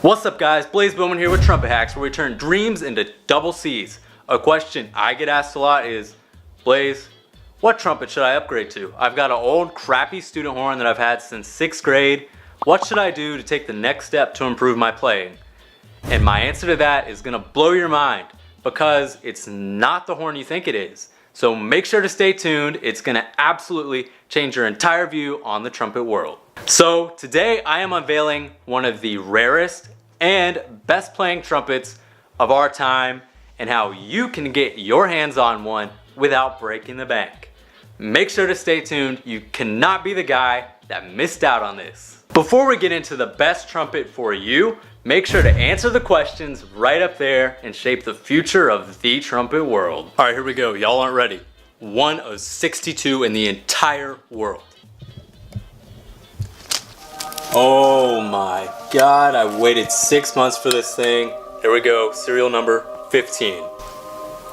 What's up guys, Blaze Bowman here with Trumpet Hacks, where we turn dreams into double C's. A question I get asked a lot is, Blaze, what trumpet should I upgrade to? I've got an old crappy student horn that I've had since 6th grade. What should I do to take the next step to improve my playing? And my answer to that is gonna blow your mind, because it's not the horn you think it is. So make sure to stay tuned. It's gonna absolutely change your entire view on the trumpet world. So today I am unveiling one of the rarest and best playing trumpets of our time, and how you can get your hands on one without breaking the bank. Make sure to stay tuned. You cannot be the guy that missed out on this. Before we get into the best trumpet for you, make sure to answer the questions right up there and shape the future of the trumpet world. All right, here we go. Y'all aren't ready. One of 62 in the entire world. Oh my God, I waited 6 months for this thing. Here we go, serial number 15.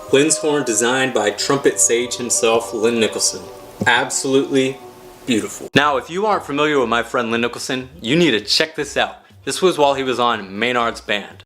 Lynnzhorn, designed by trumpet sage himself, Lynn Nicholson. Absolutely beautiful. Now, if you aren't familiar with my friend Lynn Nicholson, you need to check this out. This was while he was on Maynard's band.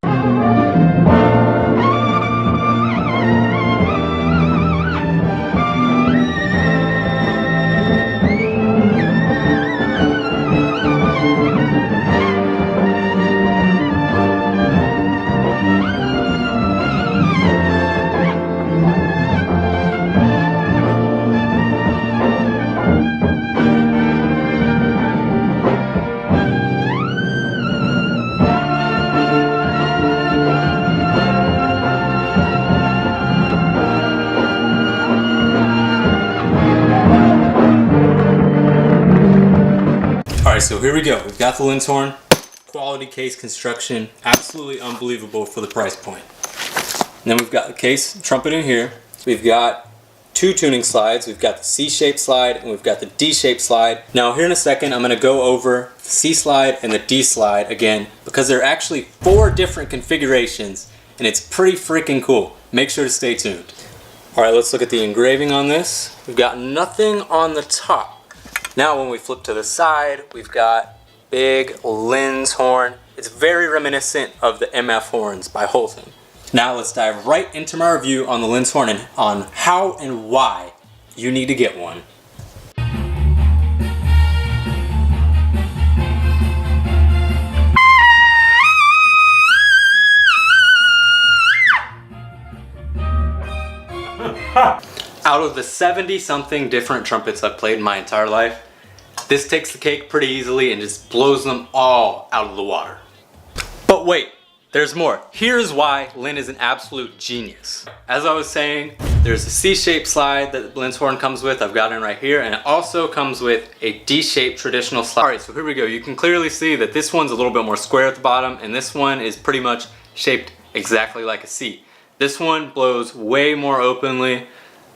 Alright, so here we go. We've got the Lynnzhorn. Quality case construction. Absolutely unbelievable for the price point. And then we've got the case trumpet in here. We've got two tuning slides. We've got the C-shaped slide and we've got the D-shaped slide. Now here in a second I'm going to go over the C slide and the D slide again, because there are actually 4 different configurations and it's pretty freaking cool. Make sure to stay tuned. Alright, let's look at the engraving on this. We've got nothing on the top. Now when we flip to the side, we've got big Lynnzhorn. It's very reminiscent of the MF horns by Holton. Now let's dive right into my review on the Lynnzhorn and on how and why you need to get one. Out of the 70-something different trumpets I've played in my entire life, this takes the cake pretty easily and just blows them all out of the water. But wait, there's more. Here's why Lynn is an absolute genius. As I was saying, there's a C-shaped slide that Lynnzhorn comes with. I've got it right here, and it also comes with a D-shaped traditional slide. Alright, so here we go. You can clearly see that this one's a little bit more square at the bottom, and this one is pretty much shaped exactly like a C. This one blows way more openly.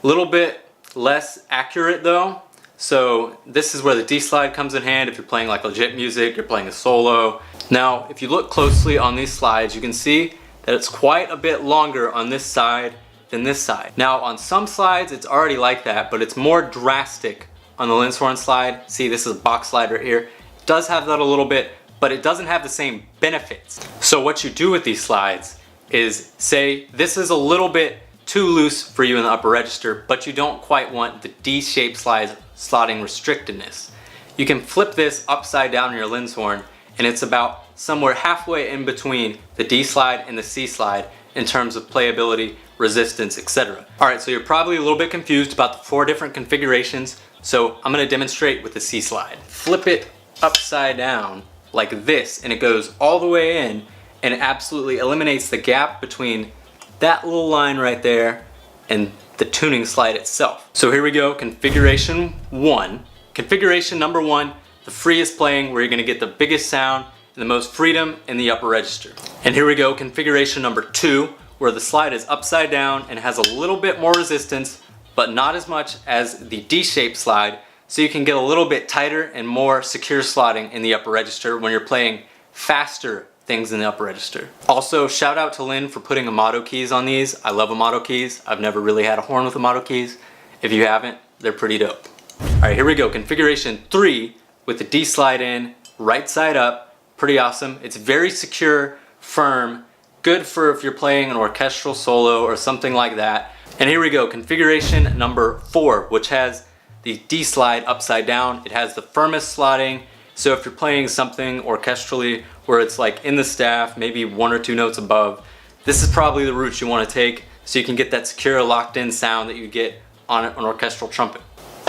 A little bit less accurate though, so this is where the D slide comes in hand if you're playing like legit music, you're playing a solo. Now if you look closely on these slides, you can see that it's quite a bit longer on this side than this side. Now on some slides it's already like that, but it's more drastic on the Lynnzhorn slide. See, this is a Bachs slide right here. It does have that a little bit, but it doesn't have the same benefits. So what you do with these slides is, say this is a little bit too loose for you in the upper register, but you don't quite want the D-shaped slotting restrictedness. You can flip this upside down in your Lynnzhorn, and it's about somewhere halfway in between the D slide and the C slide in terms of playability, resistance, etc. Alright, so you're probably a little bit confused about the 4 different configurations, so I'm going to demonstrate with the C slide. Flip it upside down like this, and it goes all the way in, and it absolutely eliminates the gap between that little line right there and the tuning slide itself. So here we go, configuration 1. Configuration number 1, the freest playing, where you're going to get the biggest sound and the most freedom in the upper register. And here we go, configuration number 2, where the slide is upside down and has a little bit more resistance, but not as much as the D-shaped slide, so you can get a little bit tighter and more secure slotting in the upper register when you're playing faster things in the upper register. Also, shout out to Lynn for putting Amato keys on these. I love Amato keys. I've never really had a horn with Amato keys. If you haven't, they're pretty dope. Alright, here we go. Configuration 3 with the D slide in, right side up, pretty awesome. It's very secure, firm, good for if you're playing an orchestral solo or something like that. And here we go, configuration number 4, which has the D slide upside down. It has the firmest slotting. So if you're playing something orchestrally where it's like in the staff, maybe 1 or 2 notes above, this is probably the route you want to take so you can get that secure locked in sound that you get on an orchestral trumpet.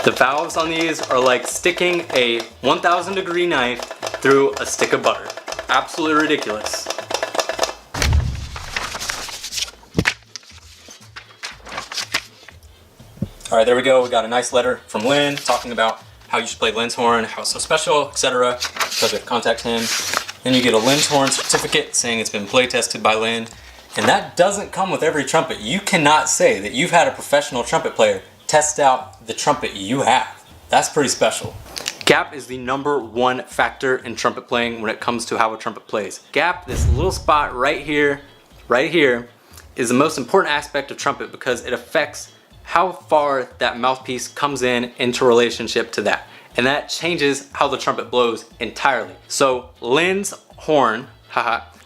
The valves on these are like sticking a 1,000 degree knife through a stick of butter. Absolutely ridiculous. Alright, there we go. We got a nice letter from Lynn talking about how you should play Lynnzhorn, how it's so special, etc. So we contact him. Then you get a Lynnzhorn certificate saying it's been play tested by Lynn. And that doesn't come with every trumpet. You cannot say that you've had a professional trumpet player test out the trumpet you have. That's pretty special. Gap is the #1 factor in trumpet playing when it comes to how a trumpet plays. Gap, this little spot right here, is the most important aspect of trumpet because it affects how far that mouthpiece comes into relationship to that. And that changes how the trumpet blows entirely. So Lynn's horn,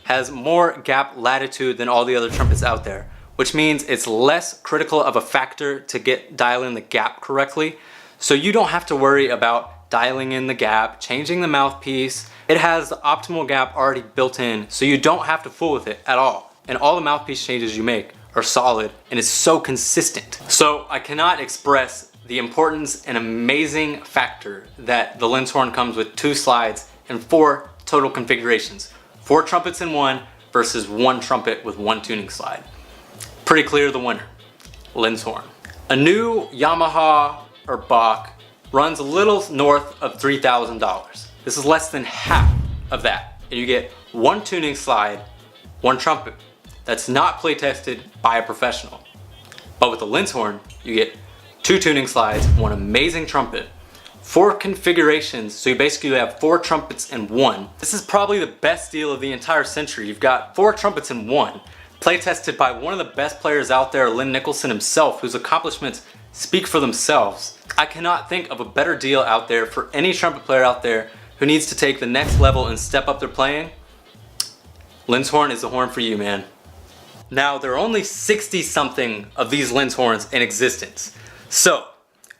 has more gap latitude than all the other trumpets out there, which means it's less critical of a factor to dial in the gap correctly. So you don't have to worry about dialing in the gap, changing the mouthpiece. It has the optimal gap already built in, so you don't have to fool with it at all. And all the mouthpiece changes you make are solid, and it's so consistent. So I cannot express the importance and amazing factor that the Lynnzhorn comes with 2 slides and 4 total configurations. 4 trumpets in one versus 1 trumpet with 1 tuning slide. Pretty clear the winner, Lynnzhorn. A new Yamaha or Bach runs a little north of $3,000. This is less than half of that. And you get 1 tuning slide, 1 trumpet. That's not play tested by a professional. But with the Lynnzhorn, you get 2 tuning slides, 1 amazing trumpet, 4 configurations, so you basically have 4 trumpets in 1. This is probably the best deal of the entire century. You've got 4 trumpets in 1, play tested by one of the best players out there, Lynn himself, whose accomplishments speak for themselves. I cannot think of a better deal out there for any trumpet player out there who needs to take the next level and step up their playing. Lynnzhorn is the horn for you, man. Now, there are only 60 something of these Lynnzhorns in existence. So,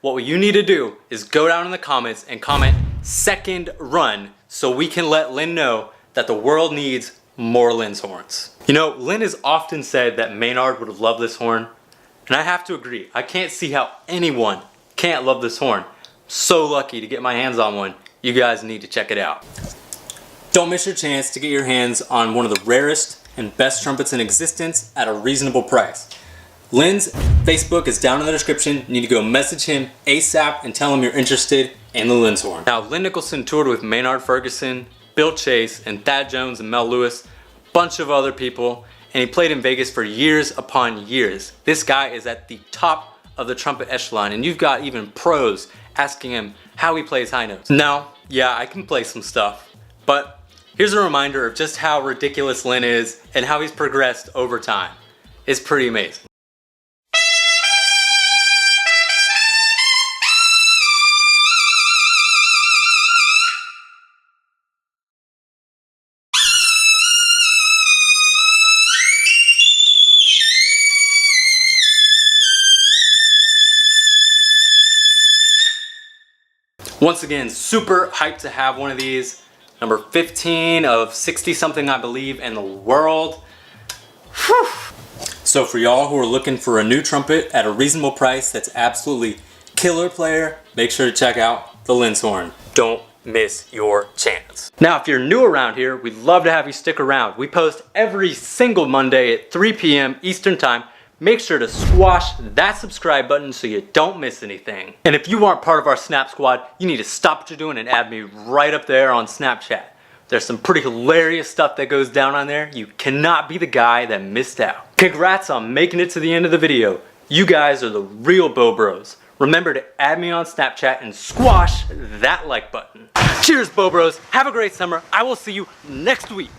what you need to do is go down in the comments and comment "second run" so we can let Lynn know that the world needs more Lynnzhorns. You know, Lynn has often said that Maynard would have loved this horn, and I have to agree. I can't see how anyone can't love this horn. So lucky to get my hands on one. You guys need to check it out. Don't miss your chance to get your hands on one of the rarest and best trumpets in existence at a reasonable price. Lynn's Facebook is down in the description. You need to go message him ASAP and tell him you're interested in the Lynnzhorn. Now, Lynn toured with Maynard Ferguson, Bill Chase, and Thad Jones and Mel Lewis, a bunch of other people, and he played in Vegas for years upon years. This guy is at the top of the trumpet echelon, and you've got even pros asking him how he plays high notes. Now, yeah, I can play some stuff, but here's a reminder of just how ridiculous Lynn is and how he's progressed over time. It's pretty amazing. Once again, super hyped to have one of these. Number 15 of 60 something, I believe, in the world. Whew. So for y'all who are looking for a new trumpet at a reasonable price that's absolutely killer player, make sure to check out the Lynnzhorn. Don't miss your chance. Now, if you're new around here, we'd love to have you stick around. We post every single Monday at 3 p.m. Eastern Time. Make sure to squash that subscribe button so you don't miss anything. And if you aren't part of our Snap Squad, you need to stop what you're doing and add me right up there on Snapchat. There's some pretty hilarious stuff that goes down on there. You cannot be the guy that missed out. Congrats on making it to the end of the video. You guys are the real Bo Bros. Remember to add me on Snapchat and squash that like button. Cheers, Bo Bros. Have a great summer. I will see you next week.